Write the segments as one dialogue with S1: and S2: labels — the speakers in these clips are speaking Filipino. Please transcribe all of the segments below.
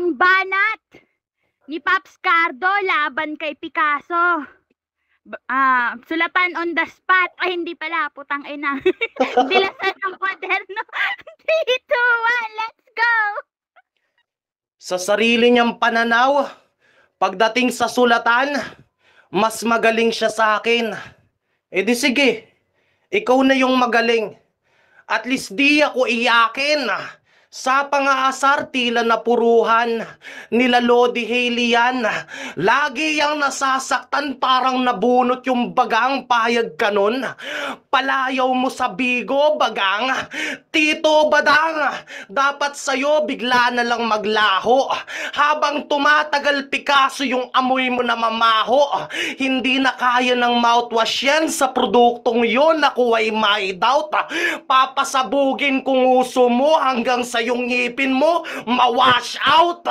S1: Unang banat ni Pops Cardo laban kay Picasso. Sulatan on the spot. Ay, hindi pala. Putang ina. Dilasan ng kwaderno. 3, 2, 1, let's go!
S2: Sa sarili niyang pananaw, pagdating sa sulatan, mas magaling siya sa akin. E di sige, ikaw na yung magaling. At least di ako iyakin. Sa pangaasar tila napuruhan nila Lodi Haley yan. Lagi yang nasasaktan parang nabunot yung bagang, payag kanon. Palayaw mo sa bigo, bagang. Tito Badang, dapat sa'yo bigla na lang maglaho. Habang tumatagal Picasso yung amoy mo na mamaho. Hindi na kaya ng mouthwash yan sa produktong yon. Ako ay may doubt. Papasabugin kung uso mo hanggang sa yung ngipin mo ma-wash out.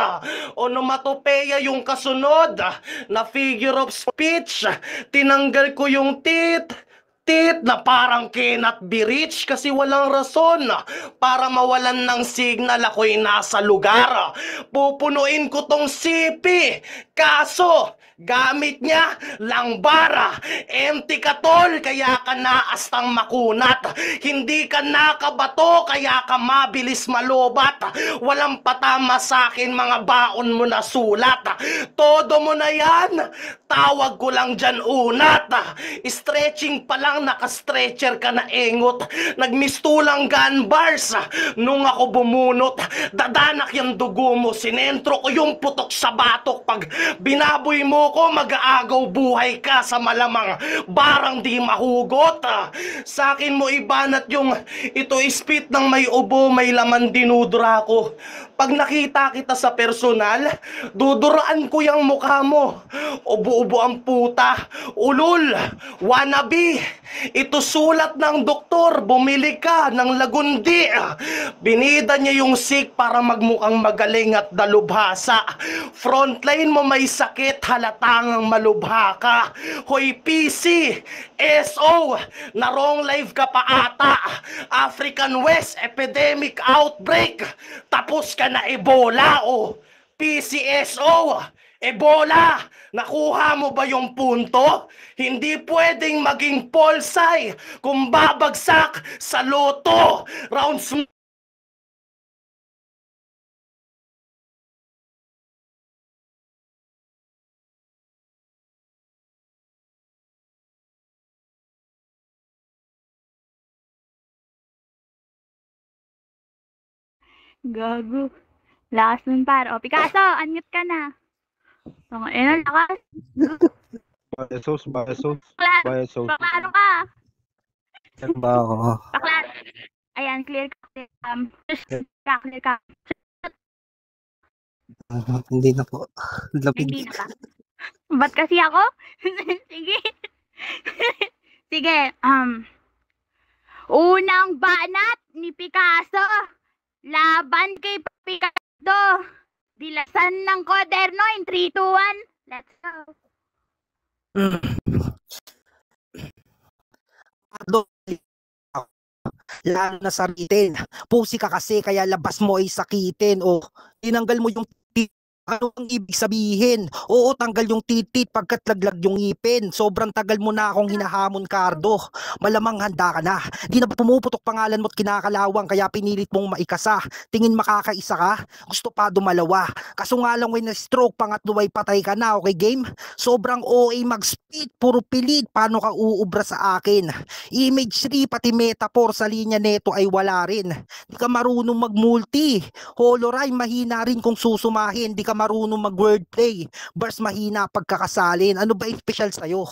S2: Onomatopeya yung kasunod na figure of speech. Tinanggal ko yung tit na parang cannot be reached kasi walang rason para mawalan ng signal ako'y nasa lugar. Pupunuin ko tong sipi, kaso gamit niya langbara. Empty ka tol, kaya ka naastang makunat. Hindi ka nakabato, kaya ka mabilis malubat. Walang patama sa akin, mga baon mo na sulat. Todo mo na yan, tawag ko lang dyan unat. Stretching pa lang, naka-stretcher ka na engot. Nagmistulang gun bars nung ako bumunot. Dadanak yung dugo mo, sinentro ko yung putok sa batok. Pag binaboy mo ko, mag-aagaw buhay ka sa malamang barang di mahugot. Sa akin mo ibanat yung ito ispit ng may ubo, may laman dinudura ko. Pag nakita kita sa personal, duduraan ko yung mukha mo. Ubo-ubo ang puta, ulul, wannabe. Ito sulat ng doktor, bumili ka ng lagundi. Binida niya yung sick para magmukhang magaling at dalubhasa. Frontline mo may sakit, halatang malubha ka. Hoy PC, SO, na wrong live ka pa ata. African West epidemic outbreak. Tapos ka na Ebola o PCSO. Ebola, nakuha mo ba yung punto? Hindi pwedeng maging polsay kung babagsak sa loto. Rounds
S1: Gago. Lakas nun par. O, Picasso, unmute ka na. Lakas.
S3: Bayasos.
S1: Bakla, ano ka?
S3: Yan ba ako?
S1: Bakla. Ayan, clear ka. Clear ka.
S3: Hindi na po. Lapid.
S1: Hindi na ba? Ba't kasi ako? Sige. Sige, unang banat ni Picasso laban kay Picasso. Dilasan ng kwaderno in 3, 2, 1. Let's go.
S4: Lalo na sabitin, pusi ka kasi kaya labas mo ay sakitin o tinanggal mo yung ano ang ibig sabihin? Oo, tanggal yung titit pagkat laglag yung ngipin. Sobrang tagal mo na akong hinahamon, Cardo. Malamang handa ka na. Di na pumuputok pangalan mo't kinakalawang kaya pinilit mong maikasa. Tingin makakaisa ka? Gusto pa dumalawa. Kaso nga lang when na-stroke, pangatlo ay patay ka na, okay game? Sobrang OA mag-speed, puro pilit. Paano ka uubra sa akin? Image 3 pati metaphor sa linya neto ay wala rin. Di ka marunong mag-multi. Holorime mahina rin kung susumahin. Di ka marunong mag-wordplay. Bars mahina pagkakasalin. Ano ba special sa'yo?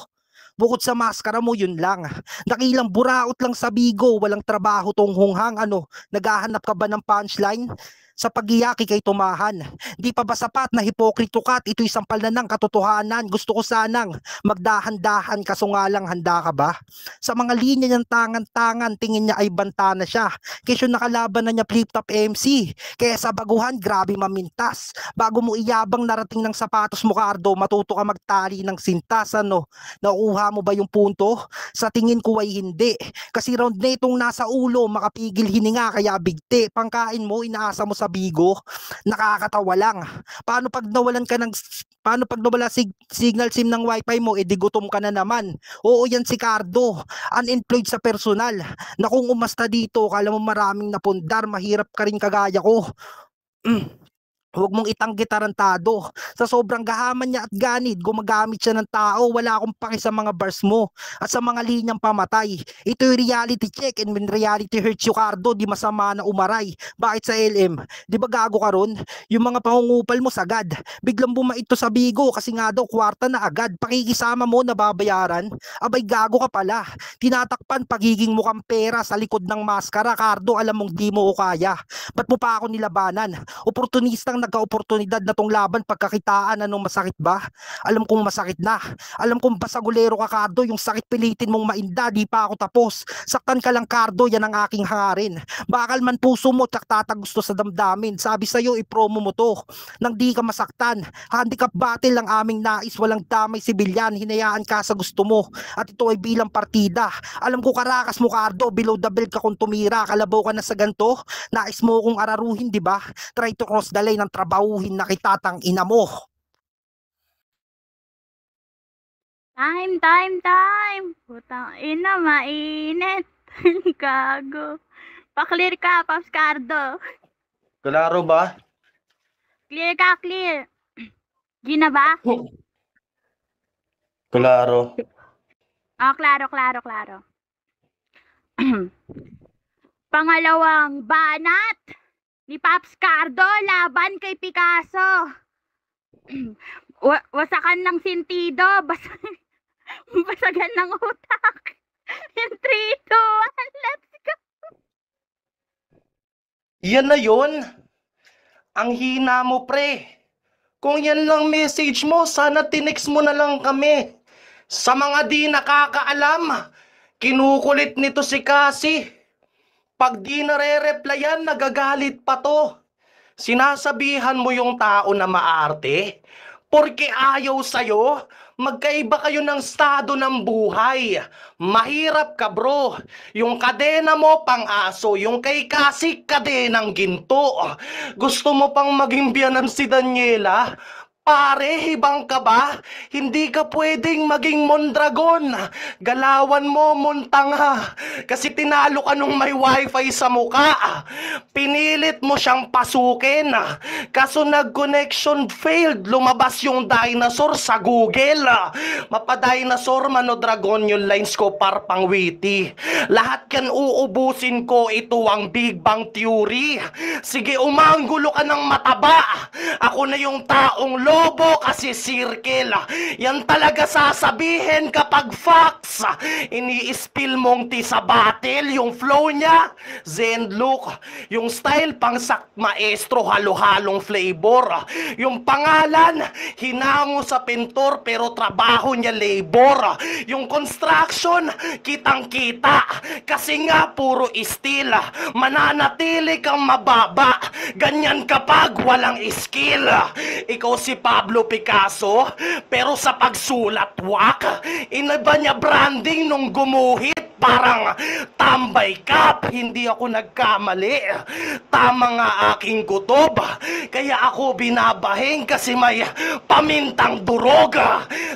S4: Bukod sa maskara mo, yun lang. Nakilang buraot lang sa bigo, walang trabaho tong hunghang. Ano, naghahanap ka ba ng punchline? Sa pag-iyaki kay tumahan. Di pa ba sapat na hipokrito ka at ito'y sampal na ng katotohanan? Gusto ko sanang magdahan-dahan kaso nga lang handa ka ba? Sa mga linya niyang tangan-tangan, tingin niya ay banta na siya. Kesyo nakalaban na niya flip-top MC. Kaya sa baguhan, grabe mamintas. Bago mo iyabang narating ng sapatos mo, Cardo, matuto ka magtali ng sintas. Ano? Nakuha mo ba yung punto? Sa tingin ko ay hindi. Kasi round na itong nasa ulo, makapigil hininga kaya bigti. Pangkain mo, inaasa mo sa Bigo? Nakakatawa lang. Paano pag nawalan ka ng Paano pag nawala signal SIM ng wifi mo, edi gutom ka na naman. Oo, yan si Cardo, unemployed sa personal. Na kung umasta dito, kala mo maraming napundar, mahirap ka rin kagaya ko. Huwag mong itanggi tarantado. Sa sobrang gahaman niya at ganid, gumagamit siya ng tao. Wala akong paki sa mga bars mo at sa mga linyang pamatay. Ito'y reality check, and when reality hurts you, Cardo, di masama na umaray. Bakit sa LM? Di ba gago ka ron? Yung mga pangungupal mo sagad. Biglang bumait to sa Bigo kasi nga daw kwarta na agad. Pakikisama mo na babayaran. Abay gago ka pala. Tinatakpan pagiging mukhang pera sa likod ng maskara. Cardo, alam mong di mo o kaya. Ba't mo pa ako nilabanan? Oportunistang nagka-oportunidad na tong laban, pagkakitaan, anong masakit ba? Alam kong masakit na. Alam kong basagulero ka, Cardo, yung sakit pilitin mong mainda, di pa ako tapos. Saktan ka lang, Cardo, yan ang aking hangarin. Bakal man puso mo, tsak tatagusto sa damdamin. Sabi sa'yo, ipromo mo to. Nang di ka masaktan. Handicap battle ang aming nais, walang damay sibilyan, hinayaan ka sa gusto mo. At ito ay bilang partida. Alam ko karakas mo, Cardo, below the belt ka kung tumira, kalabaw ka na sa ganto. Nais mo kong araruhin, di ba? Try to cross the line ng trabahuhin na kitatang ina mo.
S1: Time. Putang ina, mainit. Gago. Pa-clear ka, Pops Cardo.
S2: Klaro ba?
S1: Clear ka, clear. Gina ba?
S2: Klaro.
S1: Oh, klaro. Pangalawang banat ni Pops Cardo laban kay Picasso. Wasakan ng sintido, basagan ng utak. In 3, 2, 1, let's go.
S2: Yan na yun. Ang hina mo, pre. Kung yan lang message mo, sana tinext mo na lang kami. Sa mga di nakakaalam, kinukulit nito si Cassie. Pag di nare-replyan, nagagalit pa to. Sinasabihan mo yung tao na maarte, porke ayaw sa'yo, magkaiba kayo ng estado ng buhay. Mahirap ka, bro. Yung kadena mo pang aso, yung kay Cassie kadenang ginto. Gusto mo pang maging biyanan si Daniela? Pare, hibang ka ba? Hindi ka pwedeng maging Mondragon. Galawan mo, Montanga. Kasi tinalo ka nung may wifi sa muka. Pinilit mo siyang pasukin. Kaso nag-connection failed. Lumabas yung dinosaur sa Google. Mapa-dinosaur, mano-dragon yung lines ko parpang witty. Lahat yan uubusin ko. Ito ang Big Bang Theory. Sige, umanggulo ka ng mataba. Ako na yung taong lobo kasi circle. Yan talaga sasabihin kapag facts. Ini-spill mong ti sa battle. Yung flow niya, zen look. Yung style pang maestro, halo-halong flavor. Yung pangalan, hinango sa pintor pero trabaho niya labor. Yung construction, kitang-kita. Kasi nga puro steel. Mananatili kang mababa. Ganyan kapag walang skill. Ikaw si Pablo Picasso, pero sa pagsulat wak, inaba niya branding nung gumuhit. Parang tambay kap, hindi ako nagkamali. Tama nga aking kutob, kaya ako binabahing kasi may pamintang durog.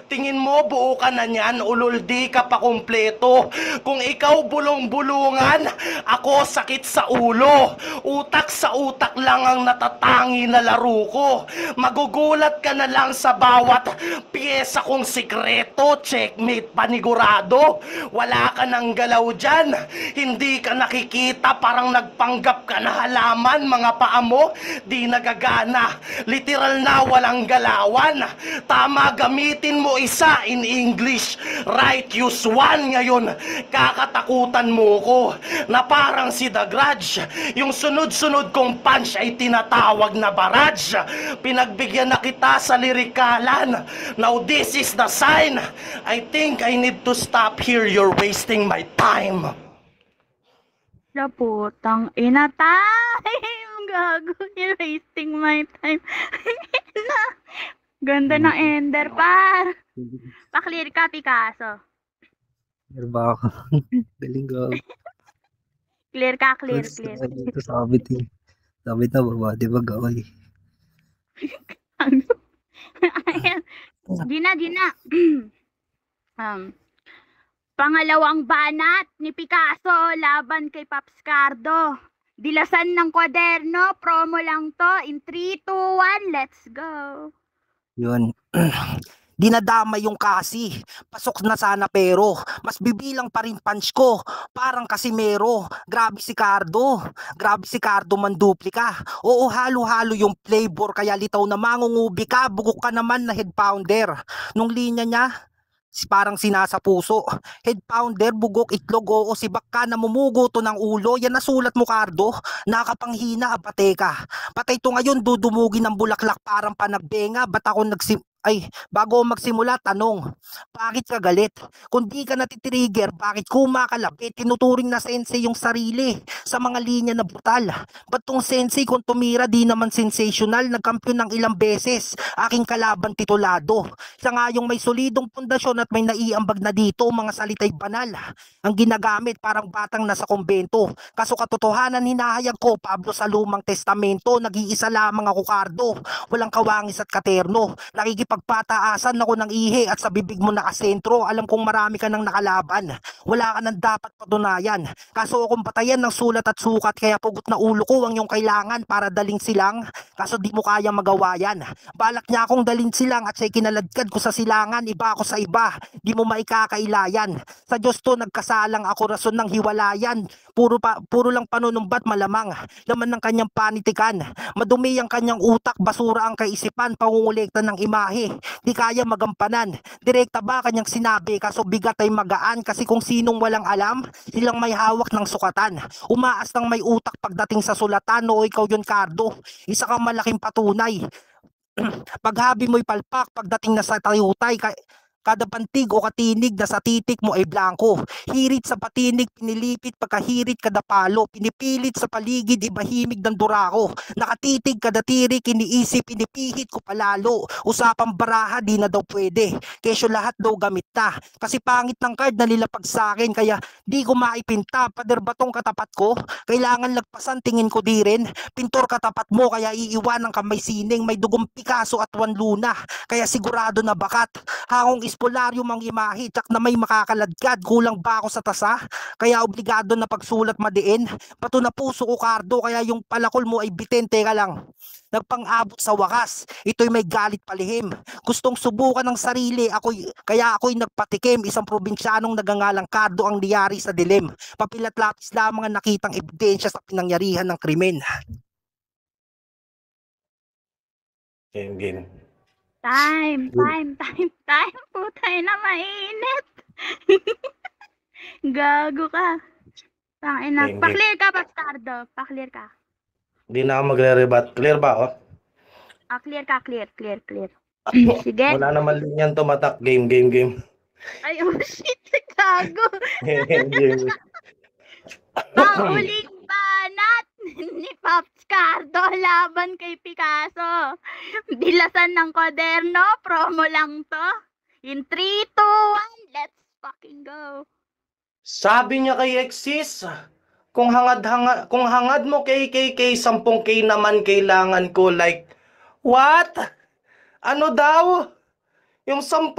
S2: Tingin mo buo ka na niyan, ulol di ka pa kumpleto. Kung ikaw bulong-bulungan, ako sakit sa ulo. Utak sa utak lang ang natatangi na laro ko. Magugulat ka na lang sa bawat piyesa kong sikreto. Checkmate panigurado. Wala ka ng galaw dyan. Hindi ka nakikita, parang nagpanggap ka na halaman. Mga paa mo, di nagagana. Literal na walang galawan. Tama, gamitin mo isa in English. Right, use one. Ngayon, kakatakutan mo ko na parang si The Grudge. Yung sunod-sunod kong punch ay tinatawag na barrage. Pinagbigyan na kita sa lirikalan. Now this is the sign. I think I need to stop here. You're wasting my time.
S1: La putang ina, time. Gago, you're wasting my time. Na. Ganda ng ender pa. Pa-clear ka, Picasso.
S3: Meron ba ako? Galing ko.
S1: Clear ka, clear.
S3: Dito sa Cavite. Sabi na baba, di ba gaway?
S1: Ayan. Di na. Pangalawang banat ni Picasso laban kay Paps Cardo. Dilasan ng kwaderno, promo lang to. In 3, 2, 1, let's go.
S4: Yun. Dinadama yung kasi. Pasok na sana pero mas bibilang pa rin punch ko. Parang Casimero. Grabe si Cardo. Grabe si Cardo manduplika. Oo, halo-halo yung flavor kaya litaw na mangungubi ka. Bugok ka naman na head pounder. Nung linya niya, parang sinasa puso. Head pounder, bugok, itlog, oo, sibak ka, namumugo to ng ulo. Yan nasulat mo, Cardo. Nakapanghina, abate ka. Patay to ngayon, dudumugin ng bulaklak parang panagbenga. Ba't ako bago magsimula, tanong, bakit ka galit? Kung di ka natitrigger, bakit kumakalapit? Tinuturing na sensei yung sarili sa mga linya na brutal. Ba't tong sensei kung tumira di naman sensational? Nagkampiyon ng ilang beses, aking kalaban titulado. Siya nga yung may solidong pundasyon at may naiambag na dito, mga salitay banal. Ang ginagamit parang batang nasa kumbento. Kaso katotohanan hinahayag ko, Pablo sa lumang testamento, nag-iisa lamang ako, Cardo. Walang kawangis at katerno. Nakikipagpataasan ako ng ihi at sa bibig mo nakasentro. Alam kong marami ka nang nakalaban. Wala ka nang dapat patunayan. Kaso akong batayan ng sulat at sukat, kaya pugot na ulo ko ang iyong kailangan para daling silang. Kaso di mo kaya magawa yan. Balak niya akong dalin silang at siya'y kinaladkad ko sa silangan. Iba ako sa iba, di mo maikakailayan. Sa Diyos to nagkasalang ako, rason ng hiwalayan. Puro lang panunumbat malamang. Laman ng kanyang panitikan. Madumi ang kanyang utak, basura ang kaisipan, pangungulekta ng imahe. Di kaya magampanan. Direkta ba kanyang sinabi, kaso bigat ay magaan, kasi kung sinong walang alam, silang may hawak ng sukatan. Umaas ng may utak pagdating sa sulatan, o ikaw yun, Cardo. Isa kang malaking patunay. Paghabi mo'y palpak, pagdating na sa tayutay, kada pantig o katinig na sa titik mo ay blanco. Hirit sa patinig, pinilipit pagkahirit kada palo. Pinipilit sa paligid, ibahimig ng durako. Nakatitig kada tirik, iniisip, pinipihit ko palalo. Usapang baraha, di na daw pwede. Kesyo lahat daw gamit na. Kasi pangit ng card na nilapag sa akin, kaya di ko maipinta. Pader batong katapat ko, kailangan lagpasan, tingin ko di rin. Pintor katapat mo, kaya iiwanan ka may sining. May dugong Picasso at Juan Luna, kaya sigurado na bakat. Hangong espolaryum ang imahe, tsak na may makakaladkad. Kulang ba ako sa tasa? Kaya obligado na pagsulat madiin. Bato na puso ko, Cardo, kaya yung palakol mo ay bitin. Teka lang, nagpang-abot sa wakas, ito'y may galit palihim. Gustong subukan ng sarili, kaya ako'y nagpatikim. Isang probinsyanong nagangalang Cardo ang liyari sa dilim. Papilat lapis lamang ang nakitang ebidensya sa pinangyarihan ng krimen.
S2: Game.
S1: Time. Putay na mainit. Gago ka. Tangina.
S2: Game.
S1: Pa-clear ka, Paps Cardo. Pa-clear ka.
S2: Hindi na ako magre-rebat. Clear ba ako?
S1: Clear ka, clear. Sige.
S2: Wala naman linyan tumatak. Game.
S1: Ay, oh shit. Gago.
S2: Game.
S1: Pauling banat ni Paps Cardo laban kay Picasso. Dilasan ng kwaderno, promo lang to. In 3, 2, 1, let's fucking go.
S2: Sabi niya kay Exis, kung hangad mo kay 10K naman kailangan ko, like, what? Ano daw? Yung 10,000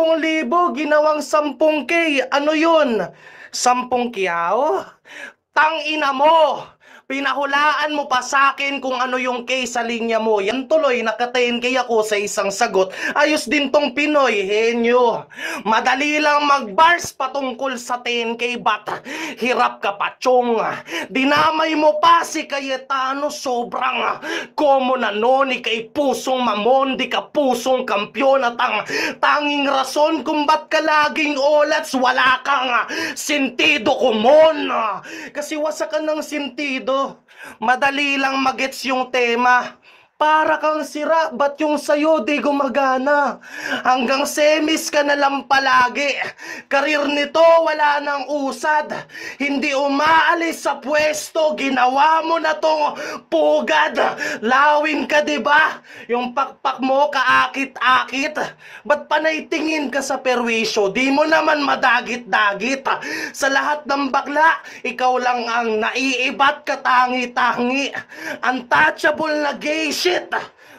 S2: ginawang 10K, ano yun? 10 kyaw? Tangina mo! Pinahulaan mo pa sa akin kung ano yung K sa linya mo. Yan tuloy, naka-10K ako sa isang sagot. Ayos din tong Pinoy, henyo. Madali lang mag-bars patungkol sa 10K, but hirap ka pa, chong. Dinamay mo pa si Cayetano, sobrang common na noni kay pusong mamon, di ka pusong kampyon. At ang tanging rason kung ba't ka laging olats, wala kang sentido kumon. Kasi wasak ka ng sentido. Madali lang magets yung tema. Para kang sira, ba't yung sayo di gumagana? Hanggang semis ka na lang palagi. Karir nito wala nang usad. Hindi umaalis sa pwesto, ginawa mo na tong pugad. Lawin ka diba? Yung pakpak mo kaakit-akit. Ba't panay tingin ka sa perwisyo? Di mo naman madagit-dagit. Sa lahat ng bakla, ikaw lang ang naiibat katangi-tangi. Untouchable na gay shit.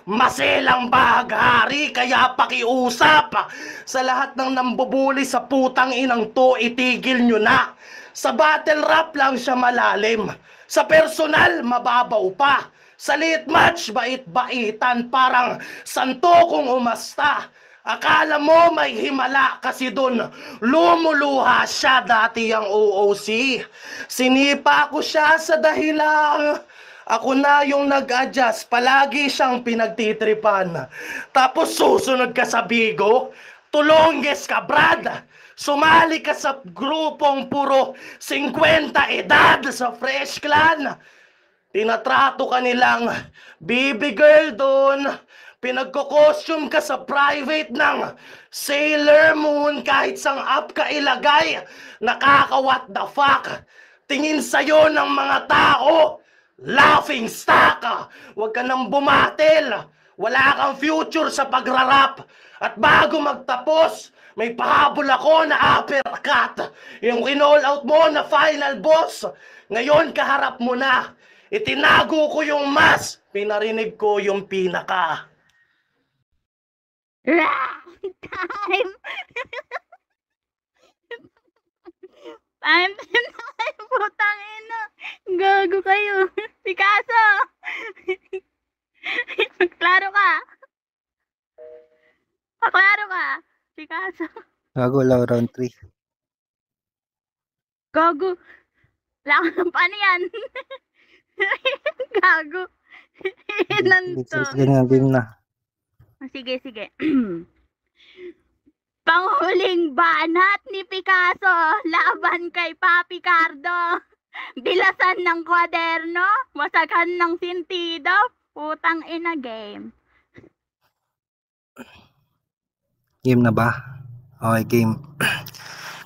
S2: Maselang baghari, kaya pakiusap. Sa lahat ng nambubuli sa putang inang to, itigil nyo na. Sa battle rap lang siya malalim. Sa personal, mababaw pa. Sa lit match, bait-baitan, parang santo kung umasta. Akala mo may himala kasi dun lumuluha siya dati ang OOC. Sinipa ko siya sa dahilan ako na yung nag-adjust, palagi siyang pinagtitripan. Tapos susunod ka sa bigo, tulongges ka Brad. Sumali ka sa grupong puro 50 edad sa Fresh Clan. Tinatrato ka nilang baby girl doon. Pinagko-costume ka sa private ng Sailor Moon kahit sang up ka ilagay. Nakaka-what the fuck. Tingin sa'yo ng mga tao. Laughing stock! Huwag ka nang bumatil! Wala kang future sa pagrarap! At bago magtapos, may pahabol ako na uppercut! Yung in-all out mo na final boss! Ngayon kaharap mo na! Itinago ko yung mas! Pinarinig ko yung pinaka!
S1: Round time! Time to time, putang ina. Gago kayo. Picasso! Klaro ka. Paklaro ka. Picasso.
S3: Gago lang round 3.
S1: Gago. Wala ka paano yan? Gago. Nanto.
S3: Ganyan game na.
S1: Sige, sige. Panghuling banat ni Picasso laban kay Papi Cardo. Bilasan ng kwaderno, wasagan ng sintido, putang ina game.
S4: Game na ba? Okay, game.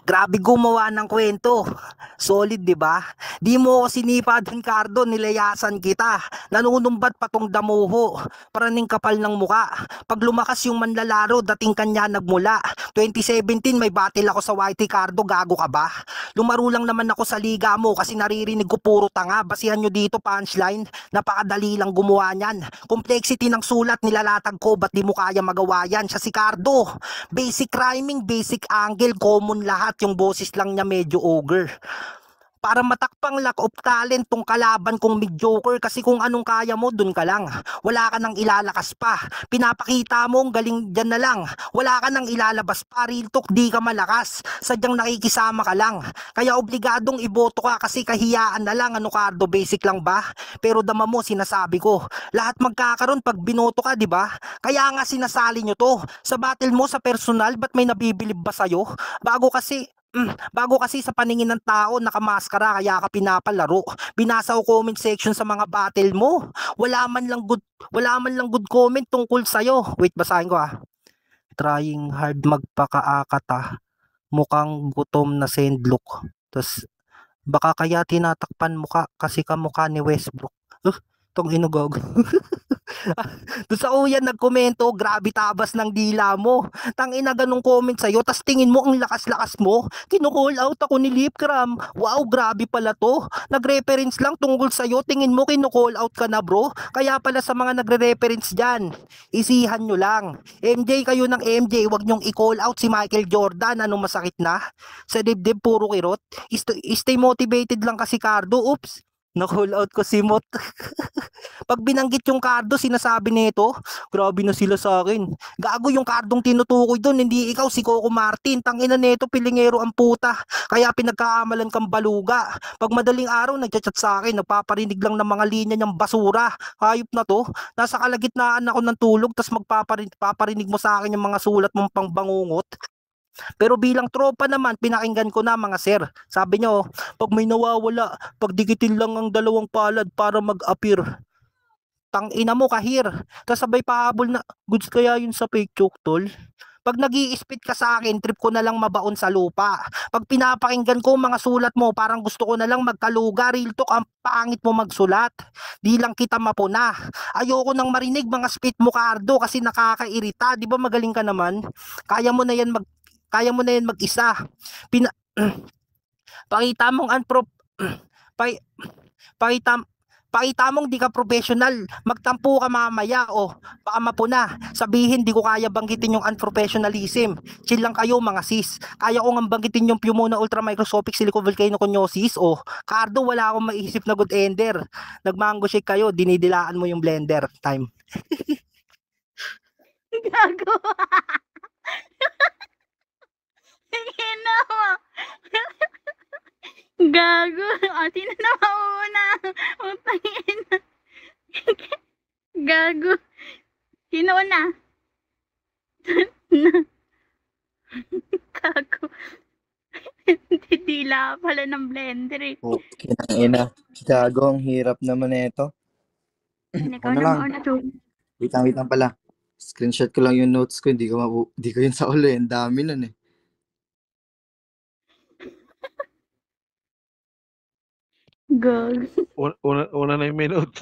S4: Grabe gumawa ng kwento. Solid, di ba? Di mo ako sinipa dun, Cardo, nilayasan kita. Nanunumbat pa tong damuho. Paraning kapal ng muka. Pag lumakas yung manlalaro, dating kanya nagmula. 2017, may battle ako sa YT, Cardo, gago ka ba? Lumaro lang naman ako sa liga mo kasi naririnig ko puro tanga. Basihan nyo dito, punchline. Napakadali lang gumawa niyan. Complexity ng sulat, nilalatag ko, ba't di mo kaya magawa yan? Siya si Cardo. Basic rhyming, basic angle, common lahat. Yung boses lang niya medyo ogre. Para matakpang lack of talent tong kalaban kong mediocre kasi kung anong kaya mo dun ka lang. Wala ka nang ilalakas pa. Pinapakita mo ang galing dyan na lang. Wala ka nang ilalabas pa. Real talk, di ka malakas. Sadyang nakikisama ka lang. Kaya obligadong iboto ka kasi kahiyaan na lang. Ano, Cardo, basic lang ba? Pero dama mo, sinasabi ko. Lahat magkakaroon pag binoto ka, di ba? Kaya nga sinasali nyo to. Sa battle mo, sa personal, ba't may nabibilib ba sa'yo? Bago kasi sa paningin ng tao, nakamaskara kaya ka pinapalaro. Binasa ko comment section sa mga battle mo. Wala man lang good comment tungkol sa'yo. Wait, basahin ko Trying hard magpakaakata. Mukhang gutom na sendlock. Tapos, baka kaya tinatakpan mo ka kasi kamukha ni Westbrook. Tong inugog. Doon sa uyan nagkomento, grabe tabas ng dila mo. Tangina ganung comment sa'yo, tas tingin mo ang lakas-lakas mo. Kinu-call out ako ni Lipcram. Wow, grabe pala to. Nag-reference lang tungkol sa'yo, tingin mo kinu-call out ka na bro. Kaya pala sa mga nagre-reference dyan, isihan nyo lang. MJ kayo ng MJ, wag nyong i-call out si Michael Jordan. Anong masakit na? Sa dibdib puro kirot. Stay motivated lang kasi Cardo. Oops. Na-call out ko si Mot. Pag binanggit yung Cardo, sinasabi nito, grabe na sila sa akin. Gago yung Cardong tinutukoy doon, hindi ikaw, si Coco Martin. Tangina neto, pilingero ang puta. Kaya pinagkaamalan kang baluga. Pag madaling araw, nagchat-chat sa akin, nagpaparinig lang ng mga linya niyang basura. Hayop na to. Nasa kalagitnaan ako ng tulog, tas magpaparinig mo sa akin yung mga sulat mong pangbangungot. Pero bilang tropa naman, pinakinggan ko na mga sir. Sabi nyo, pag may nawawala, pagdikitin lang ang dalawang palad para mag-appear. Tang ina mo kahir. Tapos sabay pahabol na, goods kaya yun sa fake choke, tol. Pag nag-i-spit ka sa akin, trip ko na lang mabaon sa lupa. Pag pinapakinggan ko mga sulat mo, parang gusto ko na lang magkaluga. Real talk, ang pangit mo magsulat. Di lang kita mapuna. Ayoko nang marinig mga spit mo, Cardo, kasi nakakairita. Di ba magaling ka naman? Kaya mo na yan mag-isa. Pakita mong pa- pakita mong di ka professional. Magtampo ka mamaya o baka mapuna. Sabihin di ko kaya banggitin yung unprofessionalism. Chill lang kayo mga sis. Kaya ko nga banggitin yung Pumona ultramicroscopic silicovolcanoconiosis o Cardo, wala akong maisip na good ender. Nagmango shake kayo, dinidilaan mo yung blender. Time.
S1: Gago. Ina mo. Gago. O, sino na mauna? Utang ina. Gago. Sino una? Gago. Didila pala ng blender eh.
S5: Oh, kinangina. Gago, ang hirap naman ito.
S1: Ikaw
S5: Ano
S1: na
S5: lang?
S1: mauna, Chun.
S5: Wait lang pala. Screenshot ko lang yung notes ko, hindi ko yun sa ulo, ang dami nun eh.
S1: Gago.
S6: Una na yung minute.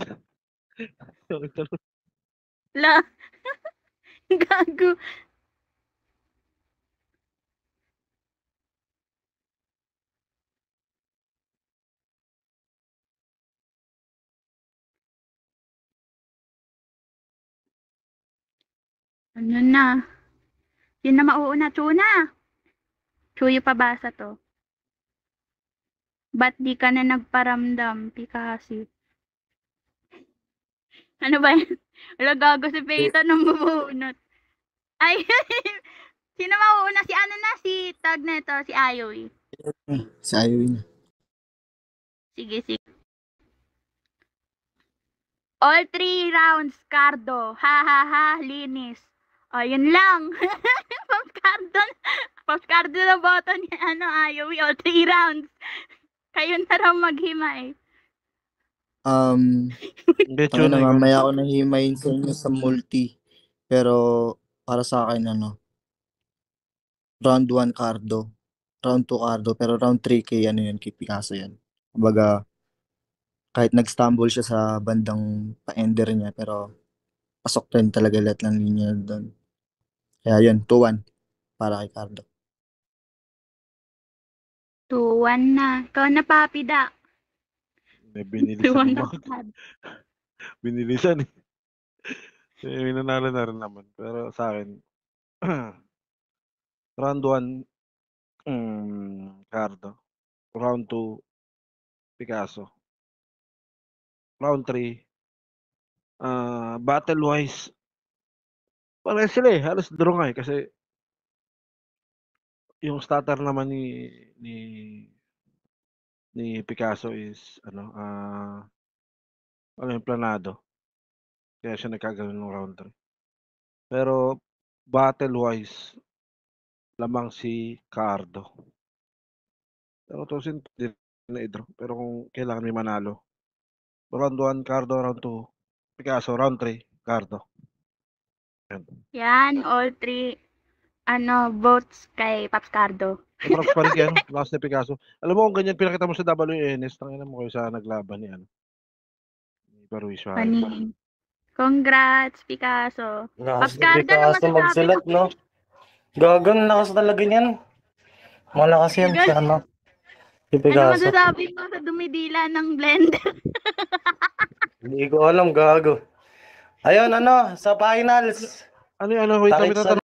S1: La. Gago. Ano na? Yun na mauuna, Chuna. Chuyo pabasa to. Ba't di ka na nagparamdam, Pikasi? Ano ba yan? Wala gago si Peyton nang bubunot. Ay, sino mauuna? Si ano na? Si tag na ito, si Ayoy.
S5: Sa ayaw niya.
S1: Sige, sige. All 3 rounds, Cardo. Ha, ha, ha, linis. O, yun lang. Pops Cardo na boto ni Ayoy. All 3 rounds. Kayo na raw maghimay.
S6: Hindi,
S5: Tayo
S6: Chun,
S5: na
S6: ikaw.
S5: mamaya ako nahimayin sa inyo sa multi. Pero para sa akin, round 1 Cardo. Round 2 Cardo. Pero round 3 kay kay Picasso yan. Kumbaga, kahit nag-stumble siya sa bandang pa-ender niya, pero pasok din talaga lahat ng linya doon. Kaya yun, 2-1 para kay Cardo.
S1: 2-1 na. Ikaw na, Papi Da.
S6: Hindi, binilisan
S1: 2-1
S6: mo.
S1: na. Cardo.
S6: Binilisan eh. May nanalo na rin naman. Pero sa akin, round 1, Cardo. Round 2, Picasso. Round 3, battle-wise, parehas sila eh. Halos draw nga eh. Kasi yung starter naman ni Picasso is yung planado. Kaya siya nagkaganon ng round 3. Pero battle-wise, lamang si Cardo. Pero tusin din na i-draw. Pero kung kailangan may manalo, round 1, Cardo. Round 2, Picasso. Round 3, Cardo.
S1: Yan, all 3 votes kay Paps Cardo.
S6: Props pa rin kayo, last ni Picasso. Alam mo kung ganyan pinakita mo sa WNS, tangina mo kayo sa naglaban ni Baruy Suarez.
S1: Paning. Congrats, Picasso.
S2: Lakas
S1: Paps
S2: ni
S1: Cardo, ano
S2: Picasso
S1: masasabi
S2: magsulat,
S1: mo?
S2: no? Gagan, lakas talaga niyan. Malakas yan si Si
S1: Ano
S2: Picasso.
S1: masasabi mo sa dumidila ng blender?
S2: Hindi ko alam, gago. Ayun, sa finals.
S6: Wait lang, may
S2: Takip sa